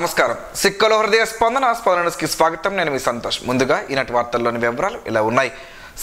నమస్కారం. సిక్కలో హృదయ స్పందనకి స్వాగతం. నేను మీ సంతోష్. ముందుగా ఈనాటి వార్తల్లోని వివరాలు ఇలా ఉన్నాయి.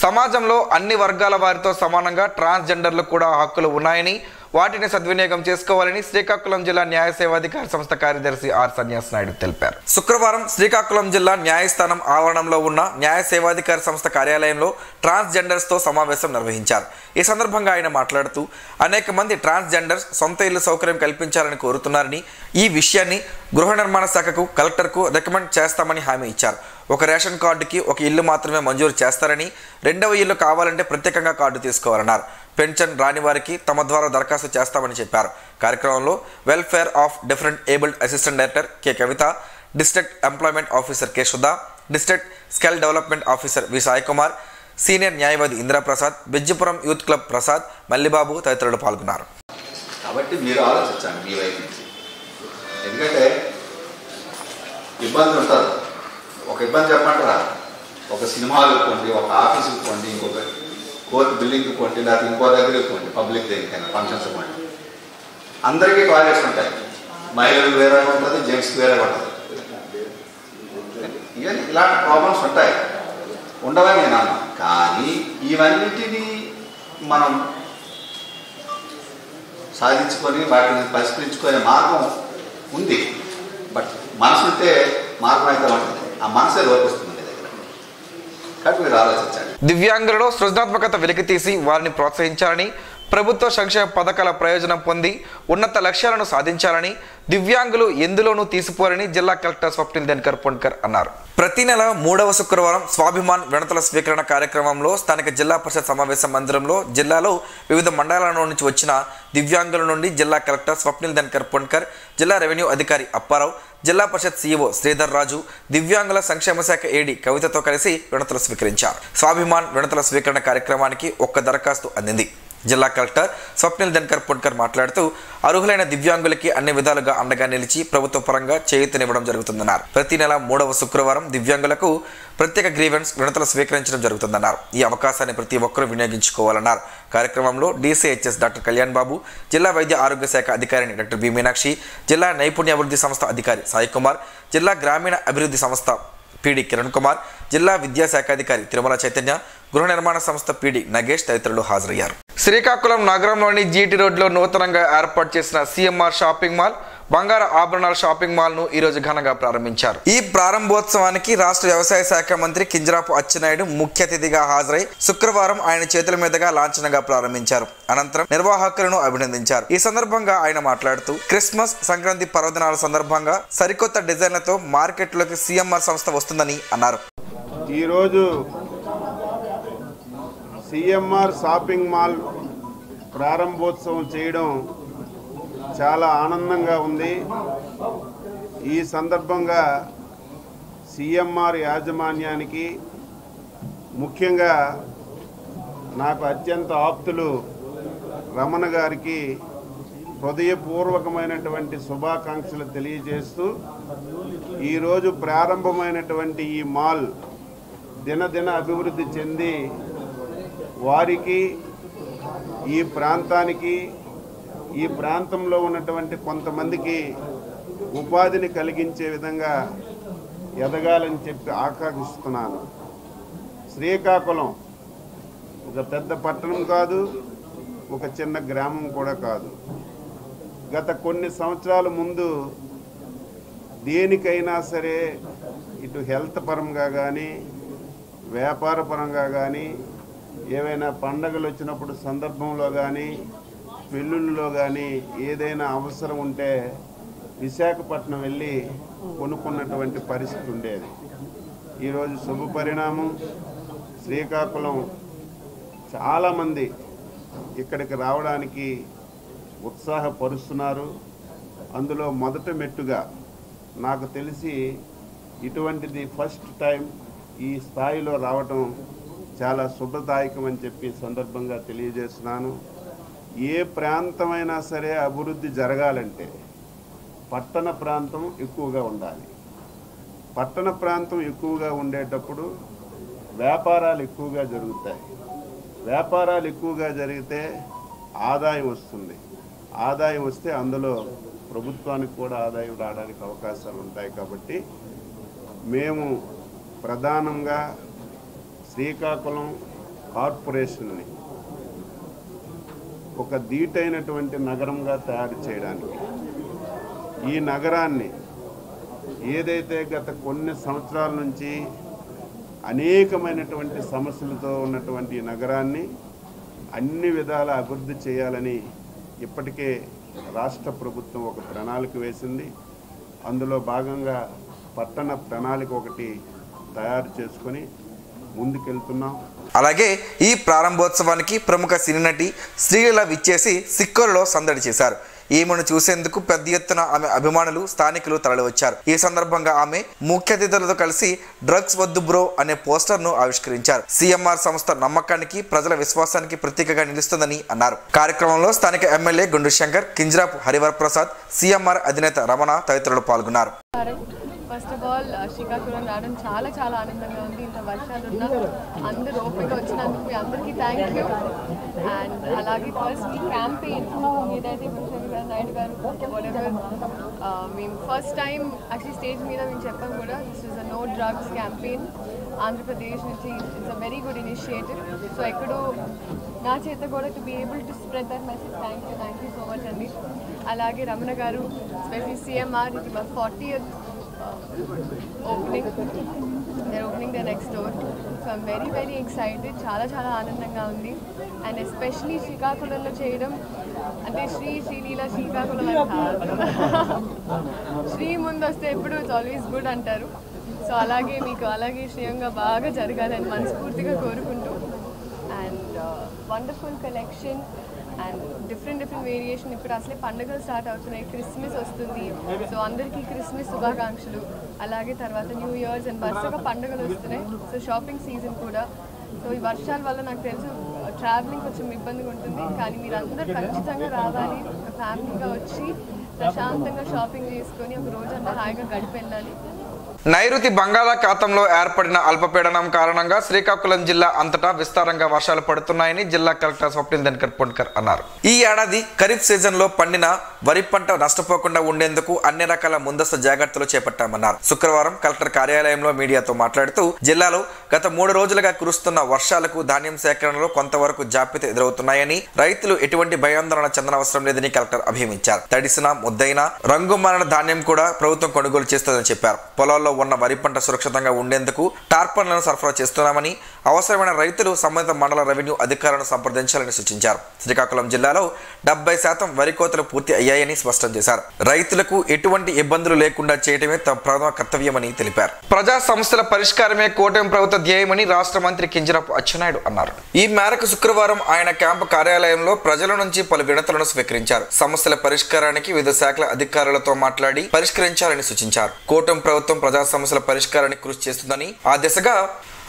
సమాజంలో అన్ని వర్గాల వారితో సమానంగా ట్రాన్స్జెండర్లు కూడా హక్కులు ఉన్నాయని, వాటిని సద్వినియోగం చేసుకోవాలని శ్రీకాకుళం జిల్లా న్యాయ సేవాధికార సంస్థ కార్యదర్శి ఆర్ సన్యాస్ నాయుడు తెలిపారు. శుక్రవారం శ్రీకాకుళం జిల్లా న్యాయస్థానం ఆవరణంలో ఉన్న న్యాయ సేవాధికార సంస్థ కార్యాలయంలో ట్రాన్స్జెండర్స్ తో సమావేశం నిర్వహించారు. ఈ సందర్భంగా ఆయన మాట్లాడుతూ అనేక మంది ట్రాన్స్జెండర్స్ సొంత ఇల్లు సౌకర్యం కల్పించాలని కోరుతున్నారని, ఈ విషయాన్ని గృహ నిర్మాణ శాఖకు కలెక్టర్కు రికమెండ్ చేస్తామని హామీ ఇచ్చారు. ఒక రేషన్ కార్డుకి ఒక ఇల్లు మాత్రమే మంజూరు చేస్తారని, రెండవ ఇల్లు కావాలంటే ప్రత్యేకంగా కార్డు తీసుకోవాలన్నారు. పెన్షన్ రాని వారికి తమ ద్వారా దరఖాస్తు చేస్తామని చెప్పారు. కార్యక్రమంలో welfare of different abled assistant director K Kavitha, district employment officer K Sudha, district skill development officer V Sai Kumar, senior న్యాయవాది ఇంద్రప్రసాద్, బెజ్జిపురం యూత్ క్లబ్ ప్రసాద్, మల్లిబాబు తదితరులు పాల్గొన్నారు. కాబట్టి మీరు ఆలోచించండి మీ వైపు నుంచి. ఎందుకంటే ఇబ్బంది ఉంటుంది. ఒక ఇబ్బంది చెప్పమంటారా, ఒక సినిమాలకు పోండి, ఒక ఆఫీసుకి పోండి, ఇంకొక కోర్టు బిల్డింగ్కి పోండి, లేకపోతే ఇంకో దగ్గరికి పోండి, పబ్లిక్ దేనికైనా ఫంక్షన్స్ పోండి, అందరికీ టాయిలెట్స్ ఉంటాయి. మహిళలకు వేరే ఉంటుంది, జెంట్స్కి వేరే ఉంటుంది. ఇవన్నీ ఇలాంటి ప్రాబ్లమ్స్ ఉంటాయి, ఉండవని నేను అన్నా. కానీ ఇవన్నిటినీ మనం సాధించుకొని వాటిని పరిష్కరించుకునే మార్గం ఉంది. బట్ మనసు ఉంటే మార్గం అయితే ఉంటుంది. ఆ మనసే లోపిస్తుంది దగ్గర. కాబట్టి మీరు ఆలోచించండి. దివ్యాంగులలో సృజనాత్మకత వెలికితీసి వారిని ప్రోత్సహించాలని, ప్రభుత్వ సంక్షేమ పథకాల ప్రయోజనం పొంది ఉన్నత లక్ష్యాలను సాధించాలని, దివ్యాంగులు ఎందులోనూ తీసిపోరని జిల్లా కలెక్టర్ స్వప్నిల్ దినకర్ పొన్కర్ అన్నారు. ప్రతి నెల 3వ శుక్రవారం స్వాభిమాన్ వినతుల స్వీకరణ కార్యక్రమంలో స్థానిక జిల్లా పరిషత్ సమావేశ మందిరంలో జిల్లాలో వివిధ మండలాల నుంచి వచ్చిన దివ్యాంగుల నుండి జిల్లా కలెక్టర్ స్వప్నిల్ దినకర్ పొన్కర్, జిల్లా రెవెన్యూ అధికారి అప్పారావు, జిల్లా పరిషత్ సీఈఓ శ్రీధర్ రాజు, దివ్యాంగుల సంక్షేమ శాఖ ఏడీ కవితతో కలిసి వినతులు స్వీకరించారు. స్వాభిమాన్ వినతుల స్వీకరణ కార్యక్రమానికి ఒక్క దరఖాస్తు అందింది. జిల్లా కలెక్టర్ స్వప్నిల్ దినకర్ పొన్కర్ మాట్లాడుతూ అర్హులైన దివ్యాంగులకి అన్ని విధాలుగా అండగా నిలిచి ప్రభుత్వ పరంగా చేయూతనివ్వడం జరుగుతుందన్నారు. ప్రతి నెల 3వ శుక్రవారం దివ్యాంగులకు ప్రత్యేక గ్రీవెన్స్ వినతులు స్వీకరించడం జరుగుతుందన్నారు. ఈ అవకాశాన్ని ప్రతి ఒక్కరూ వినియోగించుకోవాలన్నారు. కార్యక్రమంలో డీసీహెచ్ఎస్ డాక్టర్ కళ్యాణ్ బాబు, జిల్లా వైద్య ఆరోగ్య శాఖ అధికారిని డాక్టర్ బి మీనాక్షి, జిల్లా నైపుణ్య అభివృద్ధి సంస్థ అధికారి సాయి కుమార్, జిల్లా గ్రామీణ అభివృద్ధి సంస్థ పీడి కిరణ్ కుమార్, జిల్లా విద్యాశాఖాధికారి తిరుమల చైతన్య, గృహ నిర్మాణ సంస్థ పీడి నగేష్ తదితరులు హాజరయ్యారు. శ్రీకాకుళం నగరంలోని జీటీ రోడ్లో నూతనంగా ఏర్పాటు చేసిన సిఎంఆర్ షాపింగ్ మాల్, బంగారు ఆభరణాల షాపింగ్ మాల్ ను ఈ రోజు ఘనంగా ప్రారంభించారు. ఈ ప్రారంభోత్సవానికి రాష్ట్ర వ్యవసాయ శాఖ మంత్రి కింజరాపు అచ్చెన్నాయుడు ముఖ్య అతిథిగా హాజరై శుక్రవారం ఆయన చేతుల మీదుగా లాంఛనంగా ప్రారంభించారు. అనంతరం నిర్వాహకులను అభినందించారు. ఈ సందర్భంగా ఆయన మాట్లాడుతూ క్రిస్మస్, సంక్రాంతి పర్వదినాల సందర్భంగా సరికొత్త డిజైన్లతో మార్కెట్లోకి సిఎంఆర్ సంస్థ వస్తుందని అన్నారు. ఈరోజు సిఎంఆర్ షాపింగ్ మాల్ ప్రారంభోత్సవం చేయడం చాలా ఆనందంగా ఉంది. ఈ సందర్భంగా సిఎంఆర్ యాజమాన్యానికి, ముఖ్యంగా నాకు అత్యంత ఆప్తులు రమణ గారికి హృదయపూర్వకమైనటువంటి శుభాకాంక్షలు తెలియజేస్తూ, ఈరోజు ప్రారంభమైనటువంటి ఈ మాల్ దినదిన అభివృద్ధి చెంది వారికి, ఈ ప్రాంతానికి, ఈ ప్రాంతంలో ఉన్నటువంటి కొంతమందికి ఉపాధిని కలిగించే విధంగా ఎదగాలని చెప్పి ఆకాంక్షిస్తున్నాను. శ్రీకాకుళం ఒక పెద్ద పట్టణం కాదు, ఒక చిన్న గ్రామం కూడా కాదు. గత కొన్ని సంవత్సరాల ముందు దేనికైనా సరే, ఇటు హెల్త్ పరంగా కానీ, వ్యాపార పరంగా కానీ, ఏవైనా పండగలు వచ్చినప్పుడు సందర్భంలో కానీ, పెళ్ళిళ్ళలో కానీ ఏదైనా అవసరం ఉంటే విశాఖపట్నం వెళ్ళి కొనుక్కున్నటువంటి పరిస్థితి ఉండేది. ఈరోజు శుభ పరిణామం. శ్రీకాకుళం చాలామంది ఇక్కడికి రావడానికి ఉత్సాహపరుస్తున్నారు. అందులో మొదట మెట్టుగా నాకు తెలిసి ఇటువంటిది ఫస్ట్ టైం ఈ స్థాయిలో రావటం చాలా శుభదాయకం అని చెప్పి సందర్భంగా తెలియజేస్తున్నాను. ఏ ప్రాంతమైనా సరే అభివృద్ధి జరగాలంటే పట్టణ ప్రాంతం ఎక్కువగా ఉండాలి. పట్టణ ప్రాంతం ఎక్కువగా ఉండేటప్పుడు వ్యాపారాలు ఎక్కువగా జరుగుతాయి. వ్యాపారాలు ఎక్కువగా జరిగితే ఆదాయం వస్తుంది. ఆదాయం వస్తే అందులో ప్రభుత్వానికి కూడా ఆదాయం రావడానికి అవకాశాలు ఉంటాయి. కాబట్టి మేము ప్రధానంగా శ్రీకాకుళం కార్పొరేషన్ని ఒక ధీటైనటువంటి నగరంగా తయారు చేయడానికి, ఈ నగరాన్ని ఏదైతే గత కొన్ని సంవత్సరాల నుంచి అనేకమైనటువంటి సమస్యలతో ఉన్నటువంటి ఈ నగరాన్ని అన్ని విధాల అభివృద్ధి చేయాలని ఇప్పటికే రాష్ట్ర ప్రభుత్వం ఒక ప్రణాళిక వేసింది. అందులో భాగంగా పట్టణ ప్రణాళిక ఒకటి తయారు చేసుకొని ముందుకెళ్తున్నాం. అలాగే ఈ ప్రారంభోత్సవానికి ప్రముఖ సినీ నటి శ్రీలీల విచ్చేసి సిక్కూరులో సందడి చేశారు. ఈమెను చూసేందుకు పెద్ద ఎత్తున ఆమె అభిమానులు స్థానికులు తరలివచ్చారు. ఈ సందర్భంగా ఆమె ముఖ్య అతిథులతో కలిసి డ్రగ్స్ వద్దు బ్రో అనే పోస్టర్ను ఆవిష్కరించారు. సిఎంఆర్ సంస్థ నమ్మకానికి, ప్రజల విశ్వాసానికి ప్రతీకగా నిలుస్తుందని అన్నారు. కార్యక్రమంలో స్థానిక ఎమ్మెల్యే గుండు శంకర్, కింజరాపు హరివరప్రసాద్, సిఎంఆర్ అధినేత రమణ తదితరులు పాల్గొన్నారు. ఫస్ట్ ఆఫ్ ఆల్ శ్రీకాకుళం రావడం చాలా చాలా ఆనందంగా ఉంది. ఇంత వర్షాలు ఉన్నా అందరూ ఓపిక వచ్చినందుకు మీ అందరికీ థ్యాంక్ యూ. అండ్ అలాగే ఫస్ట్ ఈ క్యాంపెయిన్ ఏదైతే చంద్రబాబు నాయుడు గారు మేము ఫస్ట్ టైం యాక్చువల్లీ స్టేజ్ మీద మేము చెప్పాం కూడా, this is a no drugs campaign Andhra Pradesh నుంచి. It's a very good initiative. So ఎక్కడో నా చేత కూడా to be able to spread that message. Thank you so much అండి. అలాగే రమణ గారు స్పెషల్లీ సిఎంఆర్, ఇది మా 40th they're opening their next store, so I'm very excited. చాలా ఆనందంగా ఉంది. అండ్ ఎస్పెషలీ శ్రీకాకుళంలో చేయడం అంటే శ్రీలీల శ్రీకాకుళం శ్రీ ముందు వస్తే ఎప్పుడు ఇట్స్ ఆల్వేస్ గుడ్ అంటారు. సో అలాగే మీకు అలాగే శ్రేయంగా బాగా జరగాలని మనస్ఫూర్తిగా కోరుకుంటూ, and wonderful collection and different variation. ఇప్పుడు అసలే పండుగలు స్టార్ట్ అవుతున్నాయి, క్రిస్మస్ వస్తుంది. సో అందరికీ క్రిస్మస్ శుభాకాంక్షలు. అలాగే తర్వాత న్యూ ఇయర్స్ అండ్ వరుసగా పండుగలు వస్తున్నాయి. సో షాపింగ్ సీజన్ కూడా. సో ఈ వర్షాల వల్ల నాకు తెలుసు ట్రావెలింగ్ కొంచెం ఇబ్బందిగా ఉంటుంది, కానీ మీరు అందరూ ఖచ్చితంగా రావాలి. ఫ్యామిలీగా వచ్చి ప్రశాంతంగా షాపింగ్ చేసుకొని ఒక రోజంతా హాయిగా గడిపి వెళ్ళాలి. నైరుతి బంగాళాఖాతంలో ఏర్పడిన అల్పపీడనం కారణంగా శ్రీకాకుళం జిల్లా అంతటా విస్తారంగా వర్షాలు పడుతున్నాయని జిల్లా కలెక్టర్ స్వప్నిల్ దినకర్ పొన్కర్ అన్నారు. ఈ ఏడాది ఖరీఫ్ సీజన్లో పండిన వరి పంట నష్టపోకుండా ఉండేందుకు అన్ని రకాల ముందస్తు జాగ్రత్తలు చేపట్టామన్నారు. శుక్రవారం కలెక్టర్ కార్యాలయంలో మీడియాతో మాట్లాడుతూ జిల్లాలో గత 3 రోజులుగా కురుస్తున్న వర్షాలకు ధాన్యం సేకరణలో కొంతవరకు జాప్యత ఎదురవుతున్నాయని, రైతులు ఎటువంటి భయాందోళన చెందనవసరం లేదని కలెక్టర్ అభిమించారు. తడిసిన, ముద్దైన, రంగు మారిన ధాన్యం కూడా ప్రభుత్వం కొనుగోలు చేస్తుందని చెప్పారు. పొలాల్లో ఉన్న వరి పంట సురక్షితంగా ఉండేందుకు టార్పన్లను సరఫరా చేస్తున్నామని, అవసరమైన రైతులు సంబంధిత మండల రెవెన్యూ అధికారులను సంప్రదించాలని సూచించారు. శ్రీకాకుళం జిల్లాలో 70% వరి కోతలు పూర్తి అయ్యాయని స్పష్టం చేశారు. రైతులకు ఎటువంటి ఇబ్బందులు లేకుండా చేయడమే తమ ప్రథమ కర్తవ్యమని తెలిపారు. ప్రజా సమస్యల పరిష్కారమే కూటమి ప్రభుత్వ ధ్యేయమని రాష్ట్ర మంత్రి కింజరాపు అచ్చెన్నాయుడు అన్నారు. ఈ మేరకు శుక్రవారం ఆయన క్యాంపు కార్యాలయంలో ప్రజల నుంచి పలు వినతులను స్వీకరించారు. సమస్యల పరిష్కారానికి వివిధ శాఖల అధికారులతో మాట్లాడి పరిష్కరించాలని సూచించారు. కూటమి ప్రభుత్వం ప్రజా సమస్యల పరిష్కారానికి కృషి చేస్తుందని, ఆ దిశగా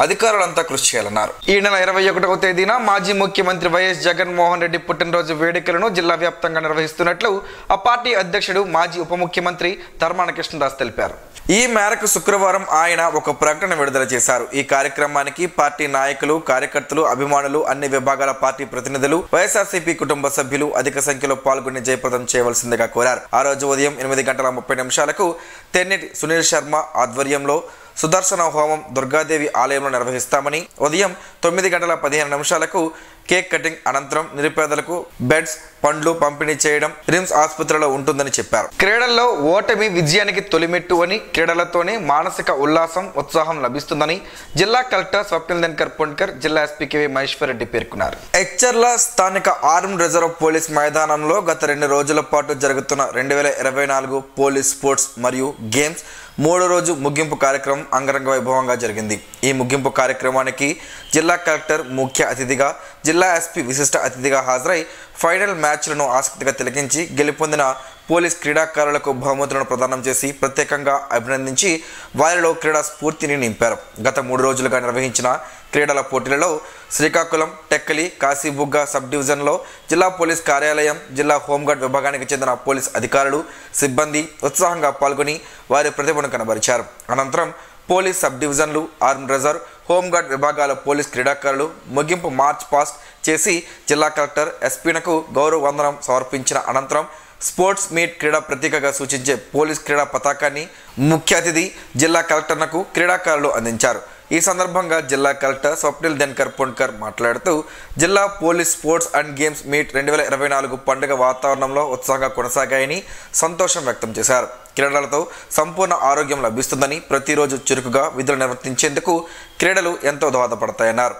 అధికారులంతా కృషి చేయాలన్నారు. ఈ నెల 21వ తేదీన మాజీ ముఖ్యమంత్రి వైఎస్ జగన్మోహన్ రెడ్డి పుట్టినరోజు వేడుకలను జిల్లా వ్యాప్తంగా నిర్వహిస్తున్నట్లు ఆ పార్టీ అధ్యక్షుడు, మాజీ ఉప ముఖ్యమంత్రి ధర్మాన కృష్ణదాస్ తెలిపారు. ఈ మేరకు శుక్రవారం ఆయన ఒక ప్రకటన విడుదల చేశారు. ఈ కార్యక్రమానికి పార్టీ నాయకులు, కార్యకర్తలు, అభిమానులు, అన్ని విభాగాల పార్టీ ప్రతినిధులు, వైఎస్ఆర్సీపీ కుటుంబ సభ్యులు అధిక సంఖ్యలో పాల్గొని జయప్రదం చేయవలసిందిగా కోరారు. ఆ రోజు ఉదయం 8:30 తెన్నిటి సునీల్ శర్మ ఆధ్వర్యంలో సుదర్శన హోమం దుర్గాదేవి ఆలయంలో నిర్వహిస్తామని, ఉదయం 9:15 కేక్ కటింగ్ అనంతరం నిరుపేదలకు బెడ్స్, పండ్లు పంపిణీ చేయడం రిమ్స్ ఆసుపత్రిలో ఉంటుందని చెప్పారు. క్రీడల్లో ఓటమి విజయానికి తొలిమెట్టు అని, క్రీడలతోనే మానసిక ఉల్లాసం, ఉత్సాహం లభిస్తుందని జిల్లా కలెక్టర్ స్వప్నిల్ దినకర్ పొన్కర్, జిల్లా ఎస్పీ కెవి మహేశ్వర్ రెడ్డి పేర్కొన్నారు. ఎచ్చర్ల స్థానిక ఆర్మ్ రిజర్వ్ పోలీస్ మైదానంలో గత 2 రోజుల పాటు జరుగుతున్న 2024 పోలీస్ స్పోర్ట్స్ మరియు గేమ్స్ 3వ రోజు ముగింపు కార్యక్రమం అంగరంగ వైభవంగా జరిగింది. ఈ ముగింపు కార్యక్రమానికి జిల్లా కలెక్టర్ ముఖ్య అతిథిగా, జిల్లా ఎస్పీ విశిష్ట అతిథిగా హాజరై ఫైనల్ మ్యాచ్లను ఆసక్తిగా తిలకించి గెలుపొందిన పోలీస్ క్రీడాకారులకు బహుమతులను ప్రదానం చేసి ప్రత్యేకంగా అభినందించి వారిలో క్రీడా స్ఫూర్తిని నింపారు. గత 3 రోజులుగా నిర్వహించిన క్రీడల పోటీలలో శ్రీకాకుళం, టెక్కలి, కాశీబుగ్గ సబ్ డివిజన్లో జిల్లా పోలీస్ కార్యాలయం, జిల్లా హోంగార్డ్ విభాగానికి చెందిన పోలీస్ అధికారులు, సిబ్బంది ఉత్సాహంగా పాల్గొని వారి ప్రతిభను కనబరిచారు. అనంతరం పోలీస్ సబ్ డివిజన్లు, ఆర్మ్ రిజర్వ్, హోంగార్డ్ విభాగాల పోలీస్ క్రీడాకారులు ముగింపు మార్చ్ పాస్ట్ చేసి జిల్లా కలెక్టర్, ఎస్పీలకు గౌరవ వందనం సమర్పించిన అనంతరం స్పోర్ట్స్ మీట్ క్రీడా ప్రతీకగా సూచించే పోలీస్ క్రీడా పతాకాన్ని ముఖ్య అతిథి జిల్లా కలెక్టర్లకు క్రీడాకారులు అందించారు. ఈ సందర్భంగా జిల్లా కలెక్టర్ స్వప్నిల్ దినకర్ పొన్కర్ మాట్లాడుతూ జిల్లా police sports and games meet 2024 పండుగ వాతావరణంలో ఉత్సాహంగా కొనసాగాయని సంతోషం వ్యక్తం చేశారు. క్రీడలతో సంపూర్ణ ఆరోగ్యం లభిస్తుందని, ప్రతిరోజు చురుకుగా విధులు నిర్వర్తించేందుకు క్రీడలు ఎంతో దోహదపడతాయన్నారు.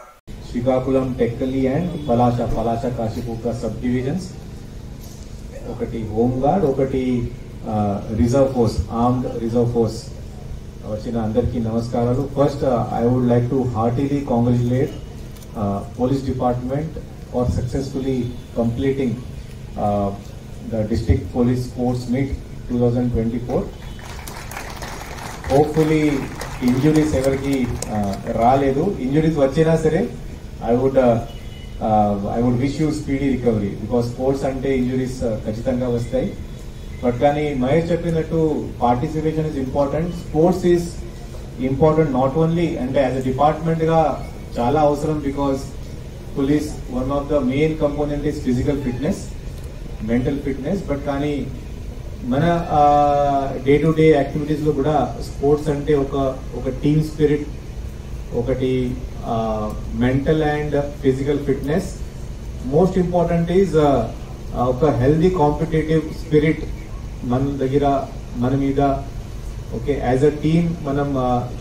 Srikakulam Tekkali and Palasa Kashipur sub divisions, ఒకటి హోంగార్డ్, ఒకటి reserve force, armed reserve force వచ్చిన అందరికీ నమస్కారాలు. First I would like to heartily congratulate police department for successfully completing the district police sports meet 2024. Hopefully injuries ఎవరికి రాలేదు. ఇంజురీస్ వచ్చినా సరే I would wish you speedy recovery, because sports అంటే injuries ఖచ్చితంగా వస్తాయి. బట్ కానీ మహేష్ చెప్పినట్టు participation is important. Sports is important not only అంటే యాజ్ అ డిపార్ట్మెంట్ గా చాలా అవసరం, because police one of the main component is physical fitness, mental fitness. But కానీ మన డే టు డే యాక్టివిటీస్ లో కూడా స్పోర్ట్స్ అంటే ఒక టీమ్ స్పిరిట్, ఒకటి mental and physical fitness. Most important is ఒక హెల్దీ కాంపిటేటివ్ స్పిరిట్ మన మీద ఓకే యాజ్ అ టీమ్ మనం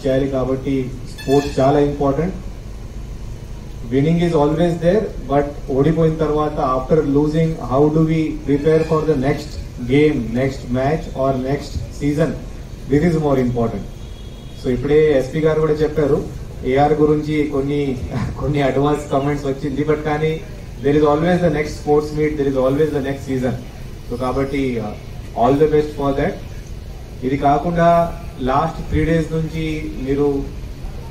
చేయాలి. కాబట్టి స్పోర్ట్స్ చాలా important. Winning is always there, but ఓడిపోయిన తర్వాత after losing how do we prepare for the next game, next match or next season, this is more important. So ఇప్పుడే SP గారు కూడా చెప్పారు ఏఆర్ గురించి కొన్ని అడ్వాన్స్ కమెంట్స్ వచ్చింది. బట్ కానీ there is always the next sports meet, there is always the next season. So kabatti all the best for that. ఇది కాకుండా లాస్ట్ 3 days నుంచి మీరు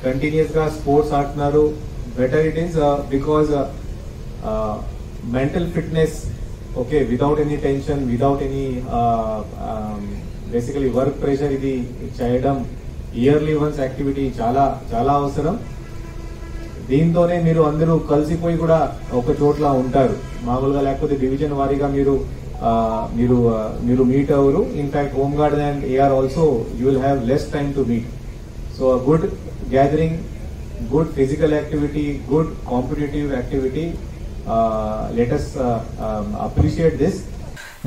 కంటిన్యూస్ గా స్పోర్ట్స్ ఆడుతున్నారు. Better it is because mental fitness okay without any tension, without any basically work pressure ఇది చేయడం yearly once activity చాలా చాలా అవసరం. దీంతోనే మీరు అందరూ కలిసిపోయి కూడా ఒక చోట్ల ఉంటారు మామూలుగా, లేకపోతే డివిజన్ వారీగా మీరు మీట్ అవ్వరు. In fact home guard and AR also you will have less time to meet. So good gathering, good physical activity, good competitive activity, let us appreciate this.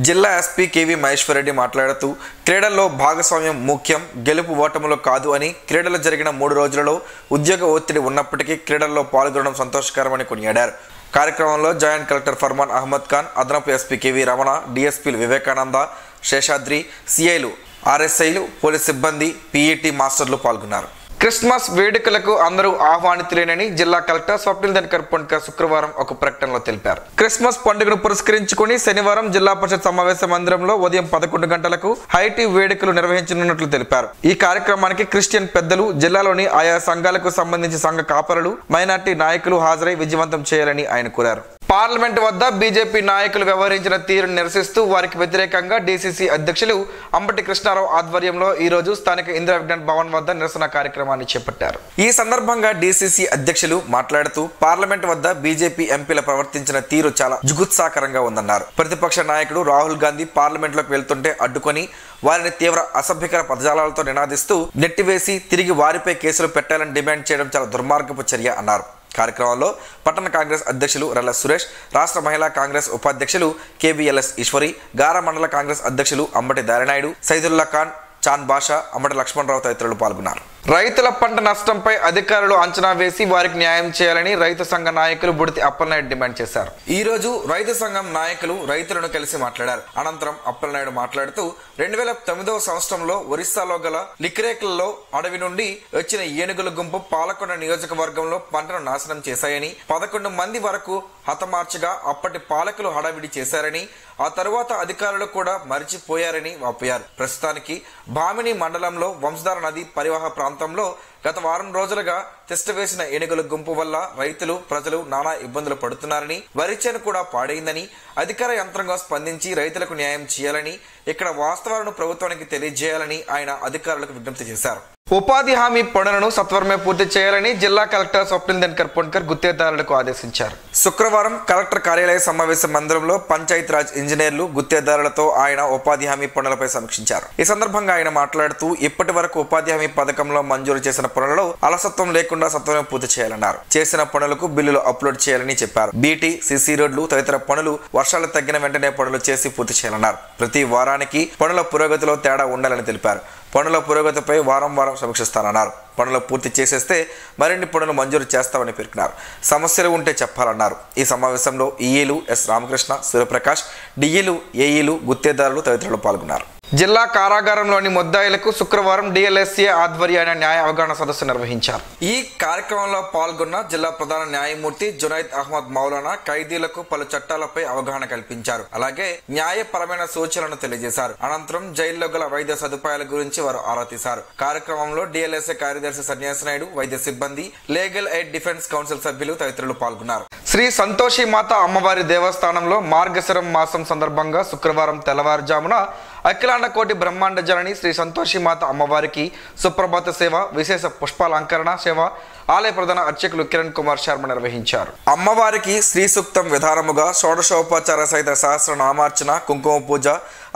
జిల్లా ఎస్పీ కేవీ మహేశ్వరరెడ్డి మాట్లాడుతూ క్రీడల్లో భాగస్వామ్యం ముఖ్యం, గెలుపు ఓటములో కాదు అని, క్రీడలు జరిగిన 3 రోజులలో ఉద్యోగ ఒత్తిడి ఉన్నప్పటికీ క్రీడల్లో పాల్గొనడం సంతోషకరమని కొనియాడారు. కార్యక్రమంలో జాయింట్ కలెక్టర్ ఫర్మాన్ అహ్మద్ ఖాన్, అదనపు ఎస్పీ కేవీ రమణ, డిఎస్పీలు వివేకానంద, శేషాద్రి, సిఐలు, ఆర్ఎస్ఐలు, పోలీస్ సిబ్బంది, పీఈటీ మాస్టర్లు పాల్గొన్నారు. క్రిస్మస్ వేడుకలకు అందరూ ఆహ్వానితులేనని జిల్లా కలెక్టర్ స్వప్నిల్ దినకర్ పొన్కర్ శుక్రవారం ఒక ప్రకటనలో తెలిపారు. క్రిస్మస్ పండుగను పురస్కరించుకుని శనివారం జిల్లా పరిషత్ సమావేశ మందిరంలో ఉదయం 11 గంటలకు హైటీ వేడుకలు నిర్వహించనున్నట్లు తెలిపారు. ఈ కార్యక్రమానికి క్రిస్టియన్ పెద్దలు, జిల్లాలోని ఆయా సంఘాలకు సంబంధించి సంఘ కాపరులు, మైనార్టీ నాయకులు హాజరై విజయవంతం చేయాలని ఆయన కోరారు. పార్లమెంట్ వద్ద బీజేపీ నాయకులు వ్యవహరించిన తీరును నిరసిస్తూ వారికి వ్యతిరేకంగా డీసీసీ అధ్యక్షులు అంబటి కృష్ణారావు ఆధ్వర్యంలో ఈ రోజు స్థానిక ఇందిరా విజ్ఞాన్ భవన్ వద్ద నిరసన కార్యక్రమాన్ని చేపట్టారు. ఈ సందర్భంగా డీసీసీ అధ్యక్షులు మాట్లాడుతూ పార్లమెంట్ వద్ద బీజేపీ ఎంపీల ప్రవర్తించిన తీరు చాలా జుగుత్సాకరంగా ఉందన్నారు. ప్రతిపక్ష నాయకుడు రాహుల్ గాంధీ పార్లమెంట్ లోకి వెళ్తుంటే అడ్డుకొని వారిని తీవ్ర అసభ్యకర పదజాలాలతో నినాదిస్తూ నెట్టివేసి తిరిగి వారిపై కేసులు పెట్టాలని డిమాండ్ చేయడం చాలా దుర్మార్గపు చర్య అన్నారు. కార్యక్రమంలో పట్టణ కాంగ్రెస్ అధ్యక్షులు రల్ల సురేష్, రాష్ట్ర మహిళా కాంగ్రెస్ ఉపాధ్యక్షులు కేవీఎల్ఎస్ ఈశ్వరి, గార మండల కాంగ్రెస్ అధ్యక్షులు అంబటి దారినాయుడు, సైదుల్లా ఖాన్, చాంద్ బాషా, అంబటి లక్ష్మణరావు తదితరులు పాల్గొన్నారు. రైతుల పంట నష్టంపై అధికారులు అంచనా వేసి వారికి న్యాయం చేయాలని రైతు సంఘ నాయకులు బుడితి అప్పలనాయుడు డిమాండ్ చేశారు. ఈ రోజు రైతు సంఘం నాయకులు రైతులను కలిసి మాట్లాడారు. అనంతరం అప్పలనాయుడు మాట్లాడుతూ 2009వ సంవత్సరంలో ఒరిస్సాలో గల లిక్రేక్లలో అడవి నుండి వచ్చిన ఏనుగుల గుంపు పాలకొండ నియోజకవర్గంలో పంటను నాశనం చేశాయని, 11 మంది వరకు హతమార్చగా అప్పటి పాలకులు హడావిడి చేశారని, ఆ తరువాత అధికారులు కూడా మరిచిపోయారని వాపోయారు. ప్రస్తుతానికి భామిని మండలంలో వంశధార నది పరివాహ ప్రాంతంలో గత వారం రోజులుగా తిష్టవేసిన ఏనుగుల గుంపు వల్ల రైతులు, ప్రజలు నానా ఇబ్బందులు పడుతున్నారని, వరి చేను కూడా పాడైందని, అధికార యంత్రాంగం స్పందించి రైతులకు న్యాయం చేయాలని, ఇక్కడ వాస్తవాలను ప్రభుత్వానికి తెలియజేయాలని ఆయన అధికారులకు విజ్ఞప్తి చేశారు. ఉపాధి హామీ పనులను సత్వరమే పూర్తి చేయాలని జిల్లా కలెక్టర్ స్వప్నిల్ దినకర్ పొన్కర్ గుత్తేదారులకు ఆదేశించారు. శుక్రవారం కలెక్టర్ కార్యాలయ సమావేశ మందిరంలో పంచాయతీరాజ్ ఇంజనీర్లు గుత్తేదారులతో ఆయన ఉపాధి హామీ పనులపై సమీక్షించారు. ఈ సందర్భంగా ఆయన మాట్లాడుతూ ఇప్పటి వరకు ఉపాధి హామీ పథకంలో మంజూరు చేసిన పనులలో అలసత్వం లేకుండా సత్వరమే పూర్తి చేయాలన్నారు. చేసిన పనులకు బిల్లులు అప్లోడ్ చేయాలని చెప్పారు. బీటీ, సిసి రోడ్లు తదితర పనులు వర్షాలు తగ్గిన వెంటనే పనులు చేసి పూర్తి చేయాలన్నారు. ప్రతి వారానికి పనుల పురోగతిలో తేడా ఉండాలని తెలిపారు. పనుల పురోగతిపై వారం సమీక్షిస్తానన్నారు. పనులు పూర్తి చేసేస్తే మరిన్ని పనులు మంజూరు చేస్తామని పేర్కొన్నారు. సమస్యలు ఉంటే చెప్పాలన్నారు. ఈ సమావేశంలో ఈఈలు ఎస్ రామకృష్ణ, సూర్యప్రకాష్, డిఈలు, ఏఈలు, గుత్తేదారులు తదితరులు పాల్గొన్నారు. జిల్లా కారాగారంలోని ముద్దాయిలకు శుక్రవారం డిఎల్ఎస్ఏ ఆధ్వర్యాన న్యాయ అవగాహన సదస్సు నిర్వహించారు. ఈ కార్యక్రమంలో పాల్గొన్న జిల్లా ప్రధాన న్యాయమూర్తి జునైద్ అహ్మద్ మౌలానా ఖైదీలకు పలు చట్టాలపై అవగాహన కల్పించారు. అలాగే న్యాయపరమైన సూచనలను తెలియజేశారు. అనంతరం జైల్లో గల వైద్య సదుపాయాల గురించి వారు ఆరా తీశారు. కార్యక్రమంలో డిఎల్ఎస్ఏ కార్యదర్శి సన్యాసి నాయుడు, వైద్య సిబ్బంది, లీగల్ ఎయిడ్ డిఫెన్స్ కౌన్సిల్ సభ్యులు తదితరులు పాల్గొన్నారు. శ్రీ సంతోషి మాత అమ్మవారి దేవస్థానంలో మార్గశిరం మాసం సందర్భంగా శుక్రవారం తెల్లవారుజామున అఖిలాండ కోటి బ్రహ్మాండ జనని శ్రీ సంతోషి మాత అమ్మవారికి సుప్రభాత సేవ, విశేష పుష్పాలంకరణ సేవ ఆలయ ప్రధాన అర్చకులు కిరణ్ కుమార్ శర్మ నిర్వహించారు. అమ్మవారికి శ్రీ సూక్తం విధానముగా షోడశోపచార సహిత సహస్రనామార్చన, కుంకుమ పూజ,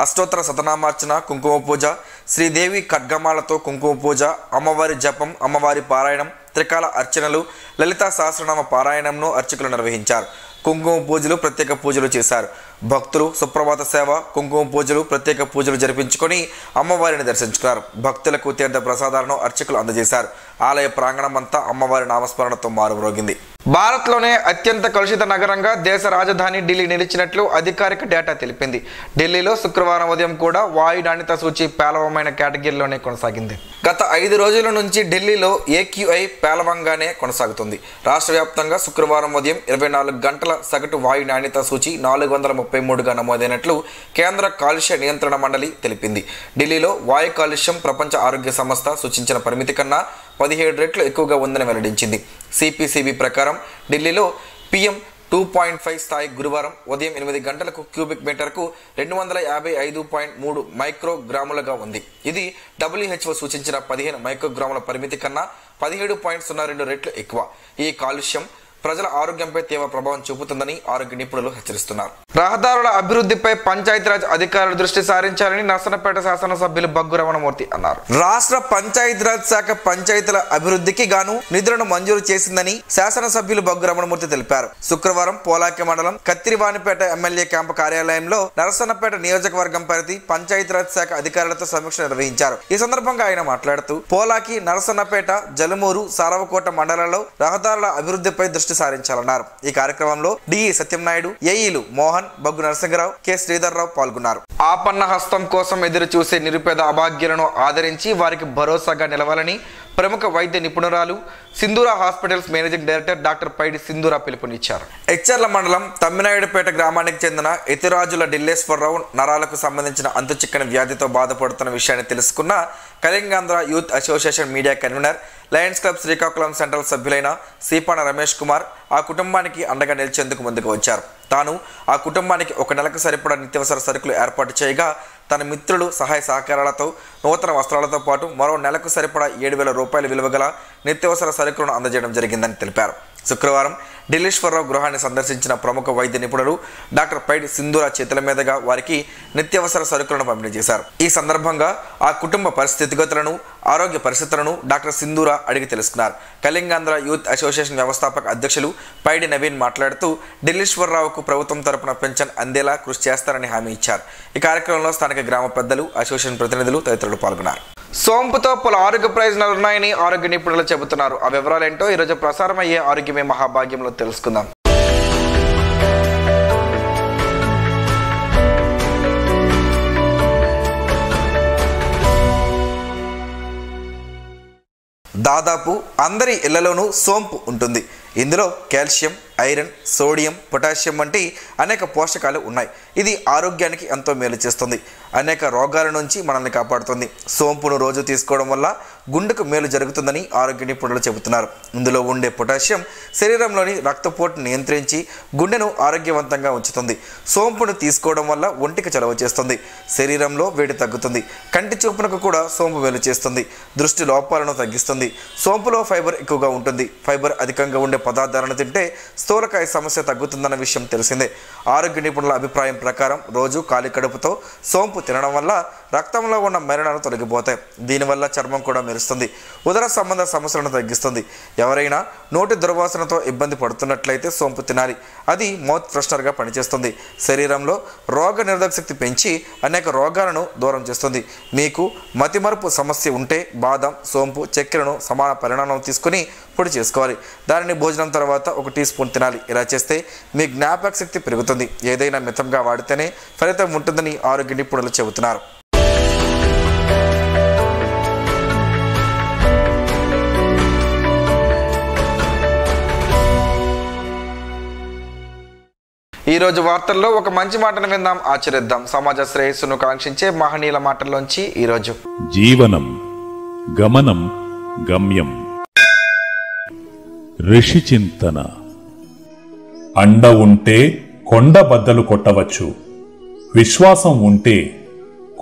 అష్టోత్తర శతనామార్చన, కుంకుమ పూజ, శ్రీదేవి ఖడ్గమాలతో కుంకుమ పూజ, అమ్మవారి జపం, అమ్మవారి పారాయణం, త్రికాల అర్చనలు, లలితా సహస్రనామ పారాయణంను అర్చకులు నిర్వహించారు. కుంకుమ పూజలు, ప్రత్యేక పూజలు చేశారు. భక్తులు సుప్రభాత సేవ, కుంకుమ పూజలు, ప్రత్యేక పూజలు జరిపించుకొని అమ్మవారిని దర్శించుకున్నారు. భక్తులకు తీర్థ ప్రసాదాలను అర్చకులు అందజేశారు. ఆలయ ప్రాంగణం అంతా అమ్మవారి నామస్మరణతో మారుమ్రోగింది. భారత్లోనే అత్యంత కలుషిత నగరంగా దేశ రాజధాని ఢిల్లీ నిలిచినట్లు అధికారిక డేటా తెలిపింది. ఢిల్లీలో శుక్రవారం ఉదయం కూడా వాయు నాణ్యత సూచి పేలవమైన కేటగిరీలోనే కొనసాగింది. గత 5 రోజుల నుంచి ఢిల్లీలో AQI పేలవంగానే కొనసాగుతుంది. రాష్ట్ర వ్యాప్తంగా శుక్రవారం ఉదయం 24 గంటల సగటు వాయు నాణ్యత సూచి 433గా నమోదైనట్లు కేంద్ర కాలుష్య నియంత్రణ మండలి తెలిపింది. ఢిల్లీలో వాయు కాలుష్యం ప్రపంచ ఆరోగ్య సంస్థ సూచించిన పరిమితి కన్నా 17 రెట్లు ఎక్కువగా ఉందని వెల్లడించింది. CPCB ప్రకారం ఢిల్లీలో PM 2.5 స్థాయి గురువారం ఉదయం 8 గంటలకు క్యూబిక్ మీటర్కు 255.3 మైక్రోగ్రాములుగా ఉంది. ఇది WHO సూచించిన 15 మైక్రోగ్రాముల పరిమితి కన్నా 17.02 రెట్లు ఎక్కువ. ఈ కాలుష్యం ప్రజల ఆరోగ్యంపై తీవ్ర ప్రభావం చూపుతుందని ఆరోగ్య నిపుణులు హెచ్చరిస్తున్నారు. రహదారుల అభివృద్ధిపై పంచాయతీరాజ్ అధికారులు దృష్టి సారించాలని నర్సన్నపేట శాసనసభ్యులు బగ్గు రమణమూర్తి అన్నారు. రాష్ట్ర పంచాయతీరాజ్ శాఖ పంచాయతీల అభివృద్ధికి గాను నిధులను మంజూరు చేసిందని శాసనసభ్యులు బగ్గు రమణమూర్తి తెలిపారు. శుక్రవారం పోలాకి మండలం కత్తిరివానిపేట ఎమ్మెల్యే క్యాంపు కార్యాలయంలో నర్సన్నపేట నియోజకవర్గం పరిధి పంచాయతీరాజ్ శాఖ అధికారులతో సమీక్ష నిర్వహించారు. ఈ సందర్భంగా ఆయన మాట్లాడుతూ పోలాకి, నర్సన్నపేట, జలుమూరు, సారవకోట మండలాల్లో రహదారుల అభివృద్ధిపై దృష్టి సారించాలన్నారు. ఈ కార్యక్రమంలో డిఈ సత్యంనాయుడు, ఏఈలు మోహన్, బగ్గు నరసింగరావు, కె శ్రీధర్రావు పాల్గొన్నారు. ఆపన్న హస్తం కోసం ఎదురు చూసే నిరుపేద అభాగ్యులను ఆదరించి వారికి భరోసాగా నిలవాలని ప్రముఖ వైద్య నిపుణురాలు, సింధూర హాస్పిటల్స్ మేనేజింగ్ డైరెక్టర్ డాక్టర్ పైడి సింధూర పిలుపునిచ్చారు. ఎచ్చర్ల మండలం తమ్మినాయుడుపేట గ్రామానికి చెందిన ఎతిరాజుల ఢిల్లేశ్వరరావు నరాలకు సంబంధించిన అంతుచిక్కని వ్యాధితో బాధపడుతున్న విషయాన్ని తెలుసుకున్న Kalingandhra youth association media convener, lions club Srikakulam central సభ్యులైన సీపాన రమేష్ కుమార్ ఆ కుటుంబానికి అండగా నిలిచేందుకు ముందుకు వచ్చారు. తాను ఆ కుటుంబానికి 1 నెలకు సరిపడా నిత్యావసర సరుకులు ఏర్పాటు చేయగా తన మిత్రులు సహాయ సహకారాలతో నూతన వస్త్రాలతో పాటు మరో నెలకు సరిపడా 7,000 రూపాయల విలువ గల నిత్యావసర సరుకులను అందజేయడం జరిగిందని తెలిపారు. శుక్రవారం ఢిల్లీశ్వరరావు గృహాన్ని సందర్శించిన ప్రముఖ వైద్య నిపుణులు డాక్టర్ పైడి సింధూర చేతుల మీదుగా వారికి నిత్యావసర సరుకులను పంపిణీ చేశారు. ఈ సందర్భంగా ఆ కుటుంబ పరిస్థితిగతులను, ఆరోగ్య పరిస్థితులను డాక్టర్ సింధూర అడిగి తెలుసుకున్నారు. కళింగాంధ్ర యూత్ అసోసియేషన్ వ్యవస్థాపక అధ్యక్షులు పైడి నవీన్ మాట్లాడుతూ ఢిల్లీశ్వరరావుకు ప్రభుత్వం తరపున పెన్షన్ అందేలా కృషి చేస్తారని హామీ ఇచ్చారు. ఈ కార్యక్రమంలో స్థానిక గ్రామ పెద్దలు, అసోసియేషన్ ప్రతినిధులు తదితరులు పాల్గొన్నారు. సోంపుతో పలు ఆరోగ్య ప్రయోజనాలు ఉన్నాయని ఆరోగ్య నిపుణులు చెబుతున్నారు. ఆ వివరాలేంటో ఈరోజు ప్రసారమయ్యే ఆరోగ్యమే మహాభాగ్యంలో తెలుసుకుందాం. దాదాపు అందరి ఇళ్లలోనూ సోంపు ఉంటుంది. ఇందులో కాల్షియం, ఐరన్, సోడియం, పొటాషియం వంటి అనేక పోషకాలు ఉన్నాయి. ఇది ఆరోగ్యానికి ఎంతో మేలు చేస్తుంది. అనేక రోగాల నుంచి మనల్ని కాపాడుతుంది. సోంపును రోజు తీసుకోవడం వల్ల గుండెకు మేలు జరుగుతుందని ఆరోగ్య నిపుణులు చెబుతున్నారు. ఇందులో ఉండే పొటాషియం శరీరంలోని రక్తపోటును నియంత్రించి గుండెను ఆరోగ్యవంతంగా ఉంచుతుంది. సోంపును తీసుకోవడం వల్ల ఒంటికి చలవ చేస్తుంది, శరీరంలో వేడి తగ్గుతుంది, కంటి చూపునకు కూడా సోంపు మేలు చేస్తుంది, దృష్టి లోపాలను తగ్గిస్తుంది. సోంపులో ఫైబర్ ఎక్కువగా ఉంటుంది. ఫైబర్ అధికంగా ఉండే పదార్థాలను తింటే స్థూలకాయ సమస్య తగ్గుతుందన్న విషయం తెలిసిందే. ఆరోగ్య నిపుణుల అభిప్రాయం ప్రకారం రోజు ఖాళీ కడుపుతో సోంపు తినడం వల్ల రక్తంలో ఉన్న మలినాలు తొలగిపోతాయి. దీనివల్ల చర్మం కూడా మెరుస్తుంది, ఉదర సంబంధ సమస్యలను తగ్గిస్తుంది. ఎవరైనా నోటి దుర్వాసనతో ఇబ్బంది పడుతున్నట్లయితే సోంపు తినాలి. అది మౌత్ ఫ్రెషనర్గా పనిచేస్తుంది. శరీరంలో రోగ నిరోధక శక్తి పెంచి అనేక రోగాలను దూరం చేస్తుంది. మీకు మతిమరుపు సమస్య ఉంటే బాదం, సోంపు, చక్కెరను సమాన పరిమాణం తీసుకుని పొడి చేసుకోవాలి. దానిని భోజనం తర్వాత 1 టీ స్పూన్ తినాలి. ఇలా చేస్తే మీ జ్ఞాపక శక్తి పెరుగుతుంది. ఏదైనా మితంగా వాడితేనే ఫలితం ఉంటుందని ఆరోగ్య నిపుణులు చెబుతున్నారు. ఈ రోజు వార్తల్లో ఒక మంచి మాటను విందాం, ఆచరిద్దాం. సమాజ శ్రేయస్సును కాంక్షించే మహనీయుల మాటల్లోంచి ఈరోజు. జీవనం గమనం గమ్యం. ఋషి చింతన. అండ ఉంటే కొండ బద్దలు కొట్టవచ్చు, విశ్వాసం ఉంటే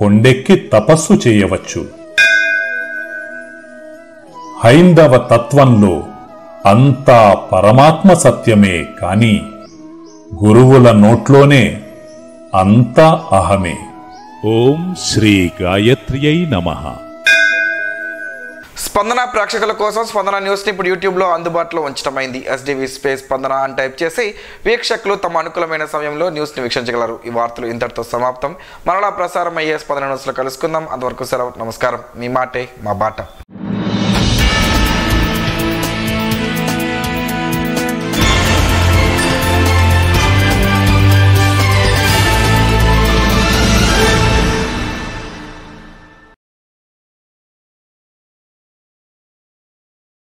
కొండెక్కి తపస్సు చేయవచ్చు. హైందవ తత్వంలో అంతా పరమాత్మ సత్యమే కాని గురువుల నోట్లోనే అంతా అహమే. ఓం శ్రీ గాయత్ర్యై నమః. స్పందన ప్రేక్షకుల కోసం స్పందన న్యూస్ని ఇప్పుడు యూట్యూబ్లో అందుబాటులో ఉంచడమైంది. SDV స్పేస్ స్పందన అని టైప్ చేసి వీక్షకులు తమ అనుకూలమైన సమయంలో న్యూస్ని వీక్షించగలరు. ఈ వార్తలు ఇంతటితో సమాప్తం. మరలా ప్రసారం అయ్యే స్పందన న్యూస్లో కలుసుకుందాం. అంతవరకు సెలవు. నమస్కారం. మీ మాటే మా బాట.